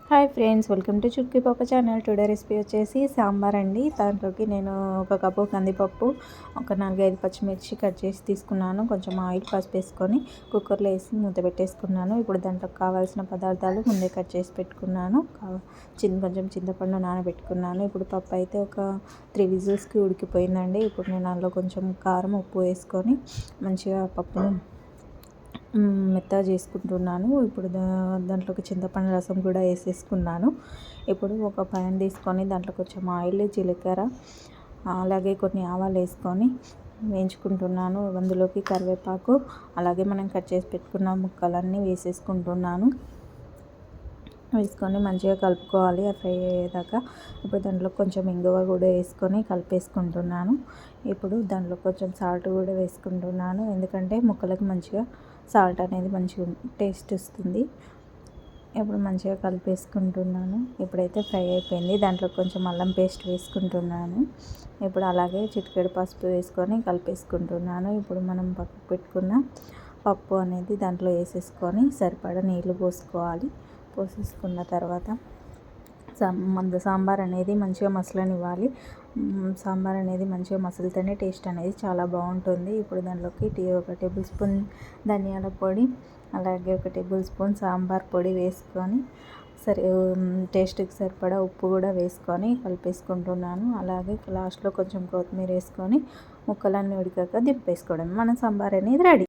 Hi friends, welcome to Chutki పాప channel. Today recipe వచ్చేసి సాంబార్ అండి. దాంట్లోకి నేను ఒక కప్పు కందిపప్పు, ఒక 4-5 పచ్చిమిర్చి కట్ చేసి తీసుకున్నాను. కొంచెం ఆయిల్, పసుపు వేసుకొని కుక్కర్లో వేసి మూత పెట్టేసుకున్నాను. ఇప్పుడు దాంట్లోకి కావాల్సిన పదార్థాలు ముందే కట్ చేసి పెట్టుకున్నాను. కొంచెం చింతపండు నానబెట్టుకున్నాను. ఇప్పుడు పప్పు అయితే ఒక 3 విజిల్స్కి ఉడికిపోయిందండి. ఇప్పుడు నేను అందులో కొంచెం కారం, ఉప్పు వేసుకొని మంచిగా పప్పును మెత్తగా చేసుకుంటున్నాను. ఇప్పుడు దాంట్లోకి చింతపండు రసం కూడా వేసేసుకున్నాను. ఇప్పుడు ఒక ప్యాన్ తీసుకొని దాంట్లో కొంచెం ఆయిల్, జీలకర్ర, అలాగే కొన్ని ఆవాలు వేసుకొని వేయించుకుంటున్నాను. అందులోకి కరివేపాకు, అలాగే మనం కట్ చేసి పెట్టుకున్న ముక్కలన్నీ వేసేసుకుంటున్నాను. వేసుకొని మంచిగా కలుపుకోవాలి ఫ్రై అయ్యేదాకా. ఇప్పుడు దాంట్లో కొంచెం ఇంగువ కూడా వేసుకొని కలిపేసుకుంటున్నాను. ఇప్పుడు దాంట్లో కొంచెం సాల్ట్ కూడా వేసుకుంటున్నాను, ఎందుకంటే ముక్కలకు మంచిగా సాల్ట్ అనేది మంచిగా టేస్ట్ వస్తుంది. ఇప్పుడు మంచిగా కలిపేసుకుంటున్నాను. ఇప్పుడైతే ఫ్రై అయిపోయింది. దాంట్లో కొంచెం అల్లం పేస్ట్ వేసుకుంటున్నాను. ఇప్పుడు అలాగే చిటికెడు పసుపు వేసుకొని కలిపేసుకుంటున్నాను. ఇప్పుడు మనం పక్కకు పెట్టుకున్న పప్పు అనేది దాంట్లో వేసేసుకొని సరిపడా నీళ్ళు పోసేసుకున్న తర్వాత సాంబార్ అనేది మంచిగా మసలనివ్వాలి. సాంబార్ అనేది మంచిగా మసిలితేనే టేస్ట్ అనేది చాలా బాగుంటుంది. ఇప్పుడు దాంట్లోకి ఒక టేబుల్ స్పూన్ ధనియాల పొడి, అలాగే ఒక టేబుల్ స్పూన్ సాంబార్ పొడి వేసుకొని టేస్ట్కి సరిపడా ఉప్పు కూడా వేసుకొని కలిపేసుకుంటున్నాను. అలాగే లాస్ట్లో కొంచెం కొత్తిమీర వేసుకొని ముక్కలన్నీ ఉడికాక దింపేసుకోవడం, మన సాంబార్ అనేది రెడీ.